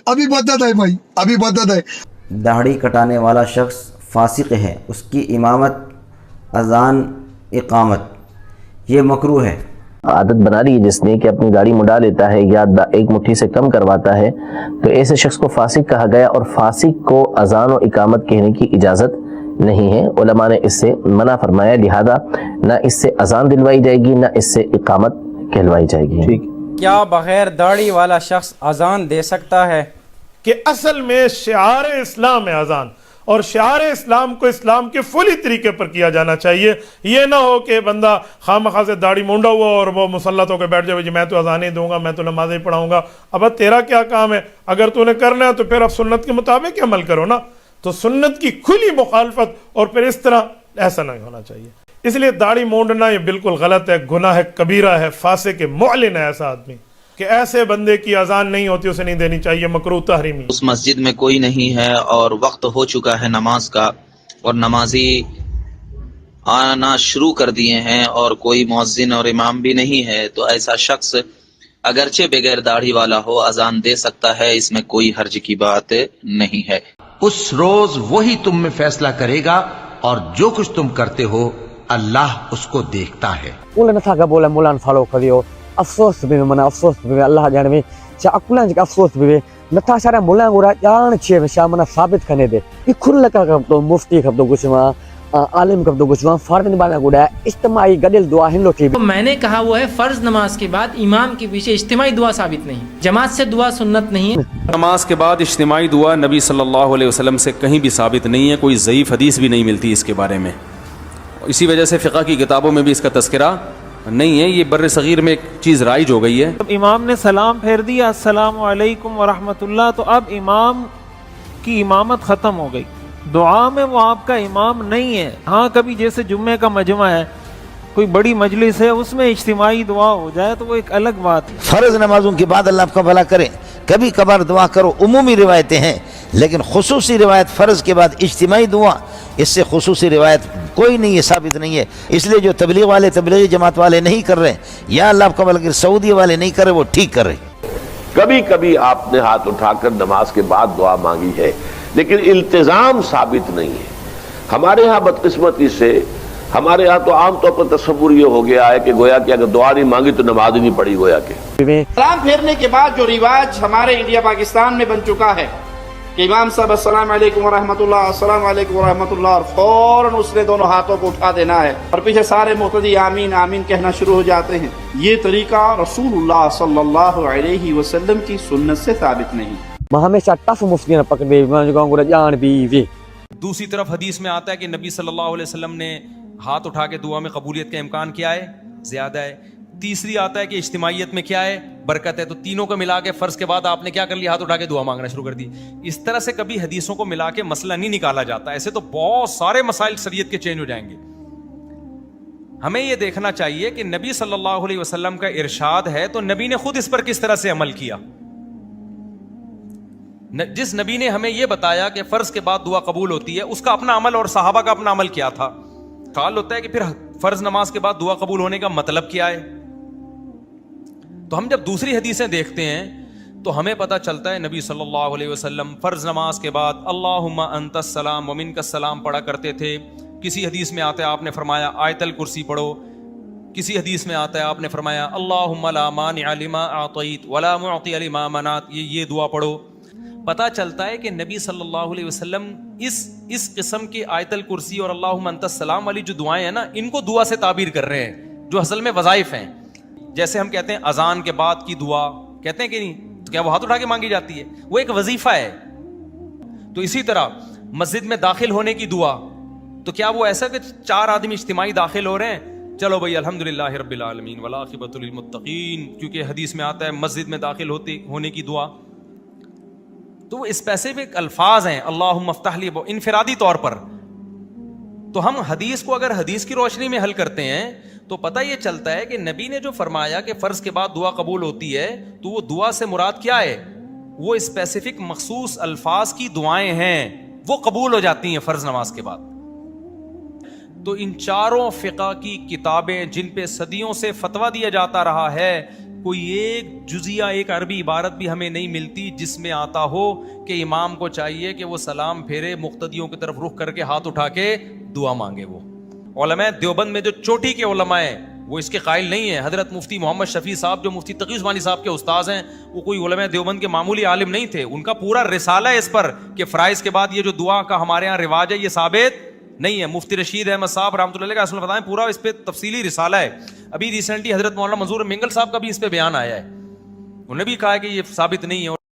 ابھی بدت ہے بھائی، ابھی بدت ہے. داڑھی کٹانے والا شخص فاسق ہے، اس کی امامت، اذان، اقامت یہ مکروہ ہے۔ عادت بنا لی ہے جس نے کہ اپنی داڑھی مڈا لیتا ہے یا ایک مٹھی سے کم کرواتا ہے، تو ایسے شخص کو فاسق کہا گیا، اور فاسق کو اذان و اقامت کہنے کی اجازت نہیں ہے۔ علماء نے اس سے منع فرمایا، لہذا نہ اس سے اذان دلوائی جائے گی نہ اس سے اقامت کہلوائی جائے گی۔ کیا بغیر داڑھی والا شخص اذان دے سکتا ہے؟ کہ اصل میں شعار اسلام ہے اذان، اور شعار اسلام کو اسلام کے فلی طریقے پر کیا جانا چاہیے۔ یہ نہ ہو کہ بندہ خواہ سے داڑھی مونڈا ہوا اور وہ مسلط ہو کے بیٹھ جائے، میں تو اذانیں دوں گا، میں تو نمازیں پڑھاؤں گا۔ اب تیرا کیا کام ہے؟ اگر تو نے کرنا ہے تو پھر اب سنت کے مطابق عمل کرو نا۔ تو سنت کی کھلی مخالفت اور پھر اس طرح ایسا نہیں ہونا چاہیے۔ اس لیے داڑھی مونڈنا یہ بالکل غلط ہے، گناہ کبیرہ ہے، فاسق ہے، معلن ہے ایسا آدمی کہ ایسے بندے کی اذان نہیں ہوتی، اسے نہیں دینی چاہیے، مکروہ تحریمی۔ اس مسجد میں کوئی نہیں ہے اور وقت ہو چکا ہے نماز کا، اور نمازی آنا شروع کر دیے ہیں اور کوئی مؤذن اور امام بھی نہیں ہے، تو ایسا شخص اگرچہ بغیر داڑھی والا ہو اذان دے سکتا ہے، اس میں کوئی حرج کی بات نہیں ہے۔ اس روز وہی تم میں فیصلہ کرے گا، اور جو کچھ تم کرتے ہو اللہ اس کو دیکھتا ہے۔ بولے نٿا کہ بولے مولان فالو کریو، افسوس بھی منا افسوس بھی اللہ جانے میں چا اکلان جا افسوس بھی نٿا سارا مولان گورا جان چھے میں شامنا ثابت کرنے دے یہ کھل لگا کب تو مفتی کب تو کچھ وہاں عالم کب تو کچھ وہاں فرض نبھانا گوڑا اجتماعی گدل دعا ہن لو تھی۔ میں نے کہا وہ ہے فرض نماز کے بعد امام کے پیچھے اجتماعی دعا ثابت نہیں، جماعت سے دعا سنت نہیں۔ نماز کے بعد اجتماعی دعا نبی صلی اللہ علیہ وسلم سے کہیں بھی ثابت نہیں ہے، کوئی ضعیف حدیث بھی نہیں ملتی اس کے بارے میں، اسی وجہ سے فقہ کی کتابوں میں بھی اس کا تذکرہ نہیں ہے۔ یہ بر صغیر میں ایک چیز رائج ہو گئی ہے۔ جب امام نے سلام پھیر دیا السلام علیکم ورحمۃ اللہ، تو اب امام کی امامت ختم ہو گئی، دعا میں وہ آپ کا امام نہیں ہے۔ ہاں کبھی جیسے جمعے کا مجمع ہے، کوئی بڑی مجلس ہے، اس میں اجتماعی دعا ہو جائے تو وہ ایک الگ بات ہے۔ فرض نمازوں کے بعد اللہ آپ کا بھلا کرے، کبھی کبھار دعا کرو، عمومی روایتیں ہیں، لیکن خصوصی روایت فرض کے بعد اجتماعی دعا، اس سے خصوصی روایت کوئی نہیں ہے، ثابت نہیں ہے۔ اس لیے جو تبلیغ والے تبلیغی جماعت والے نہیں کر رہے، یا اللہ آپ کا بھلا کرے سعودی والے نہیں کر رہے، وہ ٹھیک کر رہے۔ کبھی کبھی آپ نے ہاتھ اٹھا کر نماز کے بعد دعا مانگی ہے، لیکن التزام ثابت نہیں ہے۔ ہمارے ہاں بدقسمتی سے ہمارے ہاں تو عام طور پر تصور یہ ہو گیا ہے کہ گویا کہ اگر دعا نہیں مانگی تو نماز ہی نہیں پڑھی، گویا کہ سلام پھیرنے کے بعد جو رواج ہمارے انڈیا پاکستان میں بن چکا ہے کہ امام صاحب السلام علیکم ورحمۃ اللہ، السلام علیکم ورحمۃ اللہ، اور فوراً اس نے دونوں ہاتھوں کو اٹھا دینا ہے اور پیچھے سارے مقتدی آمین آمین کہنا شروع ہو جاتے ہیں۔ یہ طریقہ رسول اللہ صلی اللہ علیہ وسلم کی سنت سے ثابت نہیں۔ ہمیشہ ٹف مفتی نہ پکڑے جان بھی۔ دوسری طرف حدیث میں آتا ہے کہ نبی صلی اللہ علیہ وسلم نے ہاتھ اٹھا کے دعا میں قبولیت کا امکان کیا ہے؟ زیادہ ہے۔ تیسری آتا ہے کہ اجتماعیت میں کیا ہے؟ برکت ہے۔ تو تینوں کو ملا کے فرض کے بعد آپ نے کیا کر لیا؟ ہاتھ اٹھا کے دعا مانگنا شروع کر دی۔ اس طرح سے کبھی حدیثوں کو ملا کے مسئلہ نہیں نکالا جاتا، ایسے تو بہت سارے مسائل شریعت کے چینج ہو جائیں گے۔ ہمیں یہ دیکھنا چاہیے کہ نبی صلی اللہ علیہ وسلم کا ارشاد ہے تو نبی نے خود اس پر کس طرح سے عمل کیا۔ جس نبی نے ہمیں یہ بتایا کہ فرض کے بعد دعا قبول ہوتی ہے، اس کا اپنا عمل اور صحابہ کا اپنا عمل کیا تھا؟ قال ہوتا ہے کہ پھر فرض نماز کے بعد دعا قبول ہونے کا مطلب کیا ہے؟ تو ہم جب دوسری حدیثیں دیکھتے ہیں تو ہمیں پتہ چلتا ہے نبی صلی اللہ علیہ وسلم فرض نماز کے بعد اللہم انت السلام ومنک السلام پڑھا کرتے تھے۔ کسی حدیث میں آتا ہے آپ نے فرمایا آیت الکرسی پڑھو، کسی حدیث میں آتا ہے آپ نے فرمایا اللہم لا مانع لما اعطیت ولا معطی لما منعت، یہ دعا پڑھو۔ پتہ چلتا ہے کہ نبی صلی اللہ علیہ وسلم اس قسم کی آیت الکرسی اور اللہم انت السلام والی جو دعائیں ہیں نا، ان کو دعا سے تعبیر کر رہے ہیں، جو اصل میں وظائف ہیں۔ جیسے ہم کہتے ہیں اذان کے بعد کی دعا، کہتے ہیں کہ نہیں؟ تو کیا وہ ہاتھ اٹھا کے مانگی جاتی ہے؟ وہ ایک وظیفہ ہے۔ تو اسی طرح مسجد میں داخل ہونے کی دعا، تو کیا وہ ایسا کہ 4 آدمی اجتماعی داخل ہو رہے ہیں، چلو بھائی الحمدللہ رب العالمین والعاقبۃ للمتقین، کیونکہ حدیث میں آتا ہے مسجد میں داخل ہونے کی دعا، تو وہ اسپیسیفک الفاظ ہیں، اللہم افتح لی، انفرادی طور پر۔ تو ہم حدیث کو اگر حدیث کی روشنی میں حل کرتے ہیں تو پتہ یہ چلتا ہے کہ نبی نے جو فرمایا کہ فرض کے بعد دعا قبول ہوتی ہے، تو وہ دعا سے مراد کیا ہے؟ وہ اسپیسیفک مخصوص الفاظ کی دعائیں ہیں، وہ قبول ہو جاتی ہیں فرض نماز کے بعد۔ تو ان چاروں فقہ کی کتابیں جن پہ صدیوں سے فتویٰ دیا جاتا رہا ہے کوئی ایک جزیہ ایک عربی عبارت بھی ہمیں نہیں ملتی جس میں آتا ہو کہ امام کو چاہیے کہ وہ سلام پھیرے, مقتدیوں کی طرف رخ کر کے ہاتھ اٹھا کے دعا مانگے. وہ علماء دیوبند میں جو چوٹی کے علماء ہیں وہ اس کے قائل نہیں ہیں. حضرت مفتی محمد شفیع صاحب جو مفتی تقی عثمانی صاحب کے استاذ ہیں, وہ کوئی علماء دیوبند کے معمولی عالم نہیں تھے. ان کا پورا رسالہ ہے اس پر کہ فرائض کے بعد یہ جو دعا کا ہمارے ہاں رواج ہے یہ ثابت نہیں ہے. مفتی رشید احمد صاحب رحمۃ اللہ علیہ کا اصل بتائیں, پورا اس پہ تفصیلی رسالہ ہے. ابھی ریسنٹلی حضرت مولانا منظور منگل صاحب کا بھی اس پہ بیان آیا ہے, انہوں نے بھی کہا کہ یہ ثابت نہیں ہے.